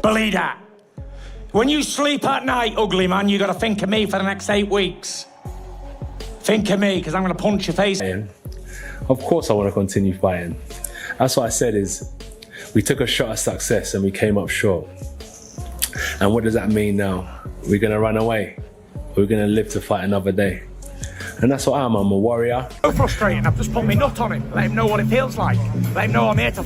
Believe that. When you sleep at night, ugly man, you got to think of me for the next 8 weeks. Think of me, because I'm going to punch your face. Of course I want to continue fighting. That's what I said is, we took a shot at success and we came up short. And what does that mean now? We're going to run away. We're going to live to fight another day. And that's what I'm a warrior. So frustrating, I've just put my nut on him. Let him know what it feels like. Let him know I'm here to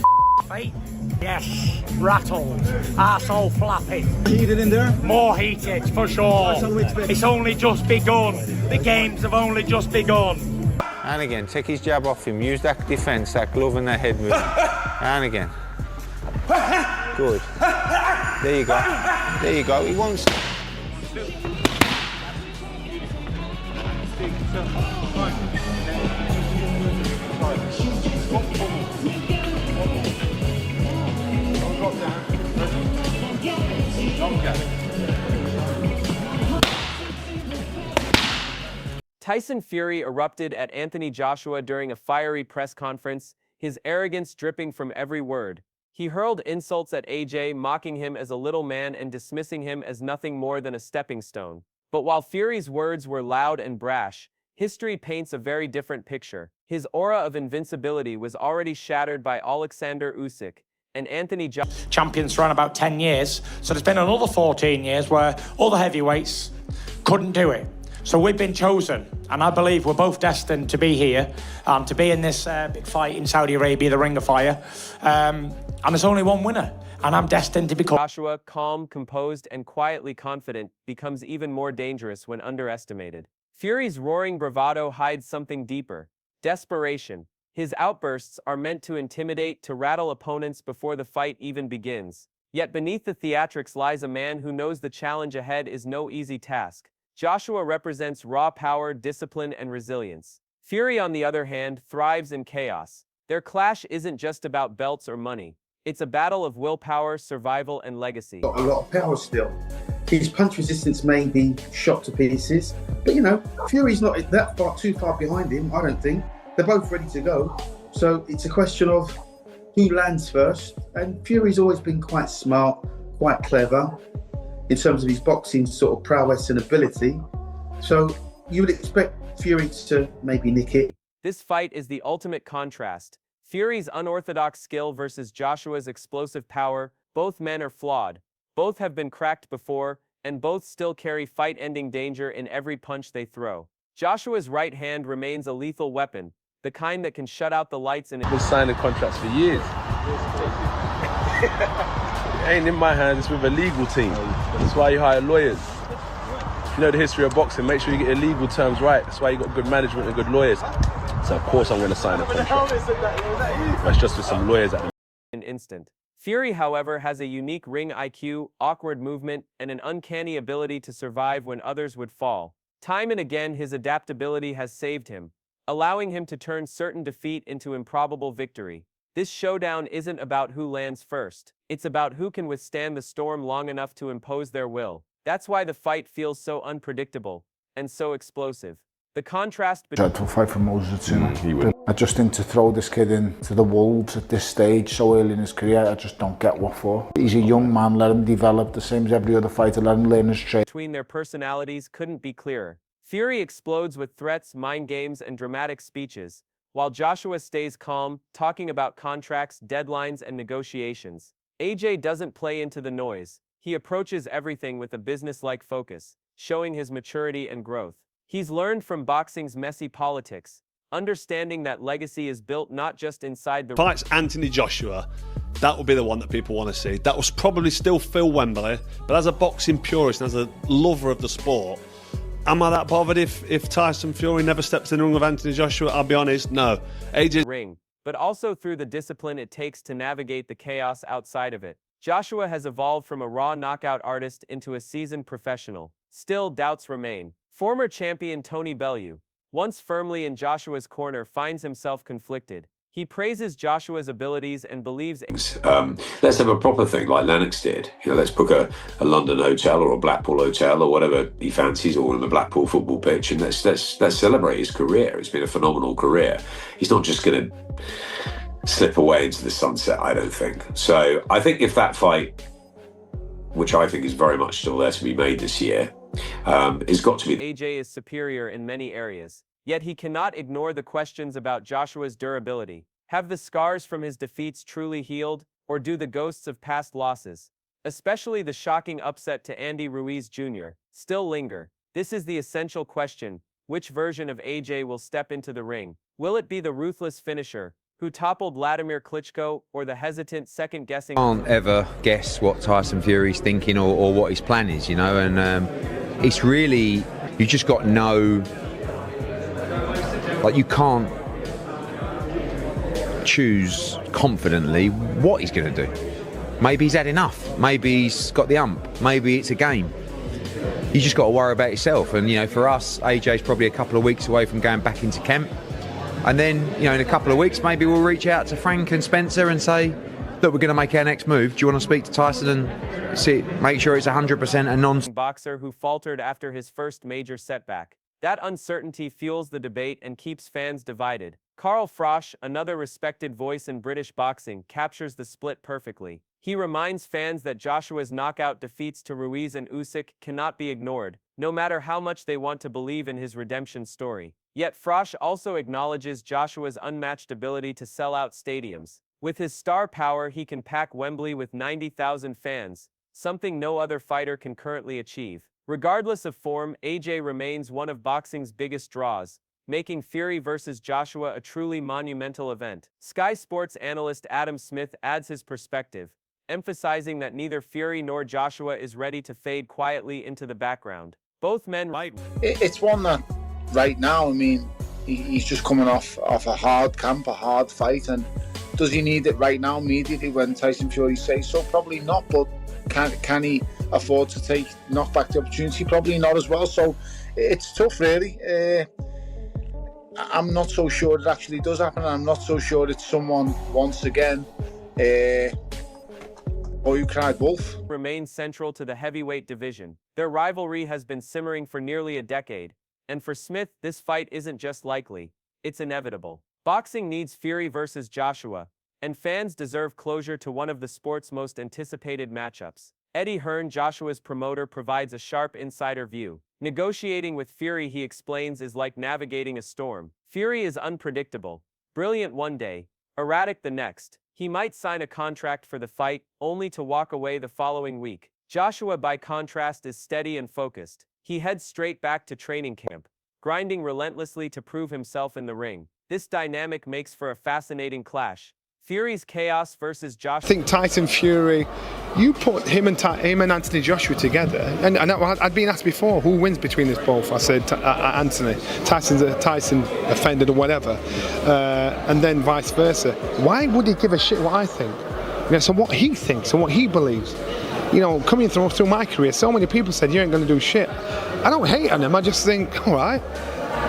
fight. Yes, rattled, arsehole flapping. Heated in there? More heated, for sure. It's only just begun. The games have only just begun. And again, take his jab off him. Use that defence, that glove and that head movement. And again. Good. There you go. There you go. He wants... Tyson Fury erupted at Anthony Joshua during a fiery press conference, his arrogance dripping from every word. He hurled insults at AJ, mocking him as a little man and dismissing him as nothing more than a stepping stone. But while Fury's words were loud and brash, history paints a very different picture. His aura of invincibility was already shattered by Alexander Usyk, and Anthony Joshua. Champions for around about 10 years, so there's been another 14 years where all the heavyweights couldn't do it. So we've been chosen, and I believe we're both destined to be here, to be in this big fight in Saudi Arabia, the Ring of Fire. And there's only one winner, and I'm destined to become... Joshua, calm, composed, and quietly confident, becomes even more dangerous when underestimated. Fury's roaring bravado hides something deeper: desperation. His outbursts are meant to intimidate, to rattle opponents before the fight even begins. Yet beneath the theatrics lies a man who knows the challenge ahead is no easy task. Joshua represents raw power, discipline, and resilience. Fury, on the other hand, thrives in chaos. Their clash isn't just about belts or money. It's a battle of willpower, survival, and legacy. Got a lot of power still. His punch resistance may be shot to pieces, but you know, Fury's not too far behind him, I don't think. They're both ready to go. So it's a question of who lands first. And Fury's always been quite smart, quite clever in terms of his boxing sort of prowess and ability. So you would expect Fury to maybe nick it. This fight is the ultimate contrast. Fury's unorthodox skill versus Joshua's explosive power. Both men are flawed. Both have been cracked before, and both still carry fight-ending danger in every punch they throw. Joshua's right hand remains a lethal weapon, the kind that can shut out the lights in... I've been signing contracts for years. It ain't in my hands, it's with a legal team. That's why you hire lawyers. If you know the history of boxing, make sure you get your legal terms right. That's why you got good management and good lawyers. So of course I'm going to sign a contract. That's just with some lawyers at the... An instant. Fury, however, has a unique ring IQ, awkward movement, and an uncanny ability to survive when others would fall. Time and again, his adaptability has saved him, allowing him to turn certain defeat into improbable victory. This showdown isn't about who lands first. It's about who can withstand the storm long enough to impose their will. That's why the fight feels so unpredictable and so explosive. The contrast between... Dreadful fight for Moses, you know. I just think to throw this kid into the wolves at this stage so early in his career, I just don't get what for. He's a young man, let him develop the same as every other fighter, let him learn his trade. Between their personalities couldn't be clearer. Fury explodes with threats, mind games, and dramatic speeches, while Joshua stays calm, talking about contracts, deadlines, and negotiations. AJ doesn't play into the noise. He approaches everything with a business-like focus, showing his maturity and growth. He's learned from boxing's messy politics, understanding that legacy is built not just inside the... Fights Anthony Joshua, that will be the one that people want to see. That will probably still fill Wembley, but as a boxing purist and as a lover of the sport, am I that bothered if Tyson Fury never steps in the ring with Anthony Joshua? I'll be honest, no. AJ... ring, but also through the discipline it takes to navigate the chaos outside of it. Joshua has evolved from a raw knockout artist into a seasoned professional. Still, doubts remain. Former champion Tony Bellew, once firmly in Joshua's corner, finds himself conflicted. He praises Joshua's abilities and believes... Let's have a proper thing like Lennox did. You know, let's book a London hotel or a Blackpool hotel or whatever he fancies, or on the Blackpool football pitch, and let's celebrate his career. It's been a phenomenal career. He's not just going to slip away into the sunset, I don't think. So I think if that fight which I think is very much still there to be made this year, has got to be. AJ is superior in many areas, yet he cannot ignore the questions about Joshua's durability. Have the scars from his defeats truly healed, or do the ghosts of past losses, especially the shocking upset to Andy Ruiz Jr., still linger? This is the essential question. Which version of AJ will step into the ring? Will it be the ruthless finisher who toppled Vladimir Klitschko, or the hesitant second-guessing? Can't ever guess what Tyson Fury's thinking or what his plan is, you know, and it's really, you just got no, like, you can't choose confidently what he's going to do. Maybe he's had enough, maybe he's got the ump, maybe it's a game. You just got to worry about yourself. And, you know, for us, AJ's probably a couple of weeks away from going back into camp. And then, you know, in a couple of weeks, maybe we'll reach out to Frank and Spencer and say, look, we're going to make our next move. Do you want to speak to Tyson and see, make sure it's 100% a boxer who faltered after his first major setback? That uncertainty fuels the debate and keeps fans divided. Carl Frosch, another respected voice in British boxing, captures the split perfectly. He reminds fans that Joshua's knockout defeats to Ruiz and Usyk cannot be ignored, no matter how much they want to believe in his redemption story. Yet Frosch also acknowledges Joshua's unmatched ability to sell out stadiums. With his star power, he can pack Wembley with 90,000 fans, something no other fighter can currently achieve. Regardless of form, AJ remains one of boxing's biggest draws, making Fury versus Joshua a truly monumental event. Sky Sports analyst Adam Smith adds his perspective, emphasizing that neither Fury nor Joshua is ready to fade quietly into the background. Both men It's one that, right now, I mean, he's just coming off a hard camp, a hard fight, and does he need it right now, immediately, when Tyson Fury says so? Probably not, but can he afford to knock back the opportunity? Probably not as well, so it's tough, really. I'm not so sure it actually does happen, and I'm not so sure it's someone, once again, or you cried wolf. Remains central to the heavyweight division. Their rivalry has been simmering for nearly a decade, and for Smith, this fight isn't just likely, it's inevitable. Boxing needs Fury versus Joshua, and fans deserve closure to one of the sport's most anticipated matchups. Eddie Hearn, Joshua's promoter, provides a sharp insider view. Negotiating with Fury, he explains, is like navigating a storm. Fury is unpredictable, brilliant one day, erratic the next. He might sign a contract for the fight, only to walk away the following week. Joshua, by contrast, is steady and focused. He heads straight back to training camp, grinding relentlessly to prove himself in the ring. This dynamic makes for a fascinating clash. Fury's chaos versus Joshua. I think Tyson Fury, you put him and Anthony Joshua together, and I'd been asked before, who wins between us both? I said Anthony. Tyson offended or whatever, and then vice versa. Why would he give a shit what I think? You know, so what he thinks and what he believes. You know, coming through my career, so many people said you ain't going to do shit. I don't hate on him. I just think, all right.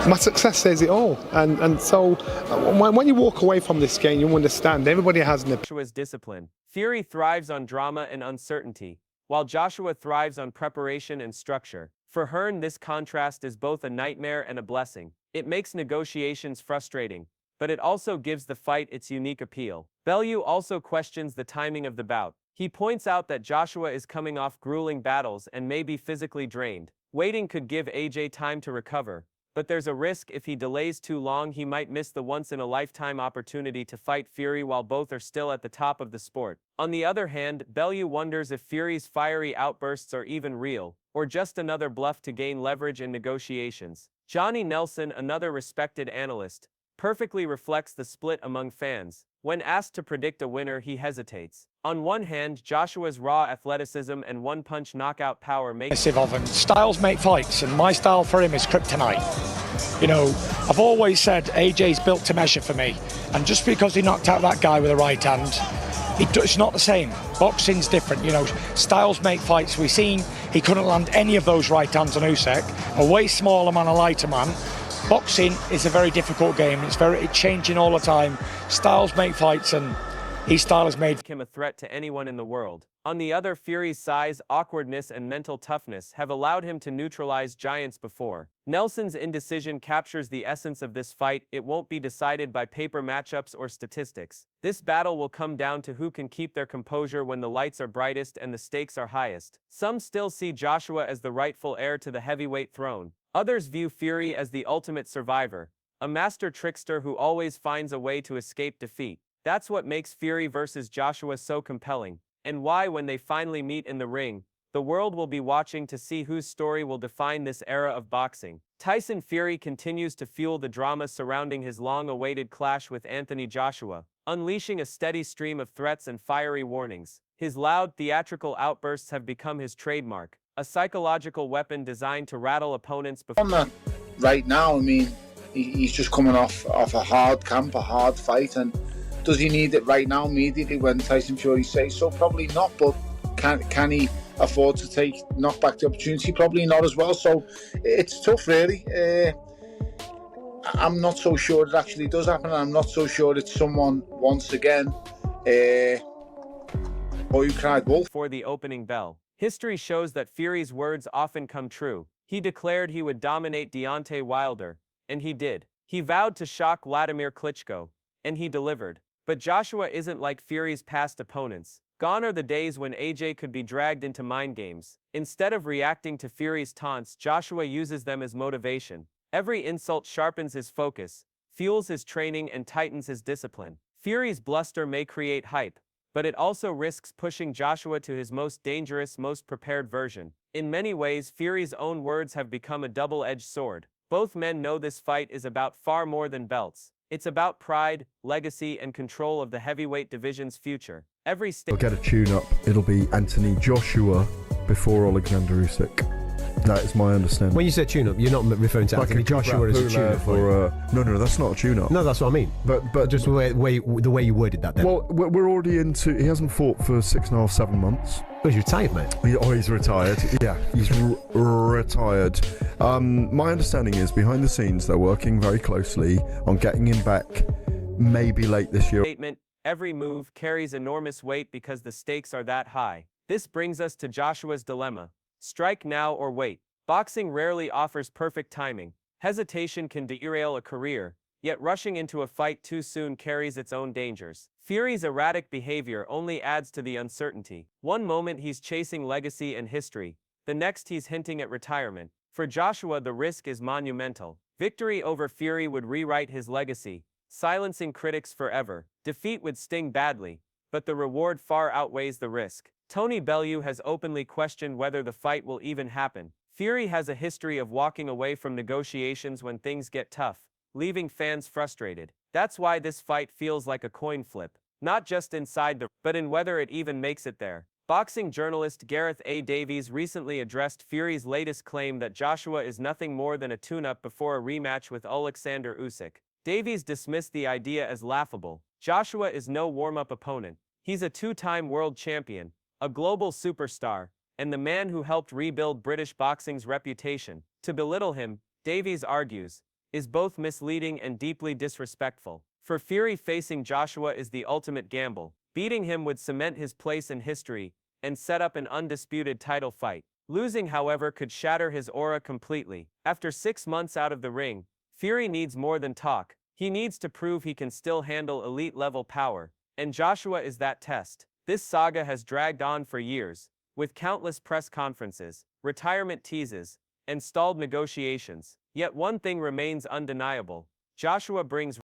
My success says it all, and so when you walk away from this game, you understand everybody has Joshua's discipline. Fury thrives on drama and uncertainty, while Joshua thrives on preparation and structure. For Hearn, this contrast is both a nightmare and a blessing. It makes negotiations frustrating, but it also gives the fight its unique appeal. Bellew also questions the timing of the bout. He points out that Joshua is coming off grueling battles and may be physically drained. Waiting could give AJ time to recover, but there's a risk if he delays too long he might miss the once-in-a-lifetime opportunity to fight Fury while both are still at the top of the sport. On the other hand, Bellew wonders if Fury's fiery outbursts are even real, or just another bluff to gain leverage in negotiations. Johnny Nelson, another respected analyst, perfectly reflects the split among fans. When asked to predict a winner, he hesitates. On one hand, Joshua's raw athleticism and one-punch knockout power make styles make fights, and my style for him is kryptonite. You know, I've always said AJ's built to measure for me, and just because he knocked out that guy with a right hand, it's not the same. Boxing's different, you know. Styles make fights. We've seen he couldn't land any of those right hands on Usyk. A way smaller man, a lighter man. Boxing is a very difficult game. It's changing all the time. Styles make fights, and his style has made him a threat to anyone in the world. On the other, Fury's size, awkwardness, and mental toughness have allowed him to neutralize giants before. Nelson's indecision captures the essence of this fight. It won't be decided by paper matchups or statistics. This battle will come down to who can keep their composure when the lights are brightest and the stakes are highest. Some still see Joshua as the rightful heir to the heavyweight throne. Others view Fury as the ultimate survivor, a master trickster who always finds a way to escape defeat. That's what makes Fury versus Joshua so compelling, and why, when they finally meet in the ring, the world will be watching to see whose story will define this era of boxing. Tyson Fury continues to fuel the drama surrounding his long-awaited clash with Anthony Joshua, unleashing a steady stream of threats and fiery warnings. His loud, theatrical outbursts have become his trademark, a psychological weapon designed to rattle opponents before. On that right now, I mean, he's just coming off a hard camp, a hard fight, and does he need it right now immediately when Tyson Fury says so? Probably not, but can he afford to knock back the opportunity? Probably not as well. So it's tough, really. I'm not so sure it actually does happen, and I'm not so sure it's someone once again who cried wolf. For the opening bell. History shows that Fury's words often come true. He declared he would dominate Deontay Wilder, and he did. He vowed to shock Vladimir Klitschko, and he delivered. But Joshua isn't like Fury's past opponents. Gone are the days when AJ could be dragged into mind games. Instead of reacting to Fury's taunts, Joshua uses them as motivation. Every insult sharpens his focus, fuels his training, and tightens his discipline. Fury's bluster may create hype, but it also risks pushing Joshua to his most dangerous, most prepared version. In many ways, Fury's own words have become a double-edged sword. Both men know this fight is about far more than belts. It's about pride, legacy, and control of the heavyweight division's future. Every We'll get a tune-up. It'll be Anthony Joshua before Alexander Usyk. That is my understanding. When you say tune-up, you're not referring to Anthony Joshua as a tune-up? No, that's not a tune-up. No, that's what I mean. But just the way you worded that then. Well, we're already into... He hasn't fought for 6.5, 7 months. Oh, he's retired, mate. He's retired. Yeah, he's retired. My understanding is, behind the scenes, they're working very closely on getting him back maybe late this year. Statement: every move carries enormous weight because the stakes are that high. This brings us to Joshua's dilemma. Strike now or wait. Boxing rarely offers perfect timing. Hesitation can derail a career, yet rushing into a fight too soon carries its own dangers. Fury's erratic behavior only adds to the uncertainty. One moment he's chasing legacy and history, the next he's hinting at retirement. For Joshua, the risk is monumental. Victory over Fury would rewrite his legacy, silencing critics forever. Defeat would sting badly, but the reward far outweighs the risk. Tony Bellew has openly questioned whether the fight will even happen. Fury has a history of walking away from negotiations when things get tough, leaving fans frustrated. That's why this fight feels like a coin flip, not just inside but in whether it even makes it there. Boxing journalist Gareth A. Davies recently addressed Fury's latest claim that Joshua is nothing more than a tune-up before a rematch with Alexander Usyk. Davies dismissed the idea as laughable. Joshua is no warm-up opponent. He's a two-time world champion, a global superstar, and the man who helped rebuild British boxing's reputation. To belittle him, Davies argues, is both misleading and deeply disrespectful. For Fury, facing Joshua is the ultimate gamble. Beating him would cement his place in history and set up an undisputed title fight. Losing, however, could shatter his aura completely. After 6 months out of the ring, Fury needs more than talk. He needs to prove he can still handle elite-level power, and Joshua is that test. This saga has dragged on for years, with countless press conferences, retirement teases, and stalled negotiations. Yet one thing remains undeniable: Joshua brings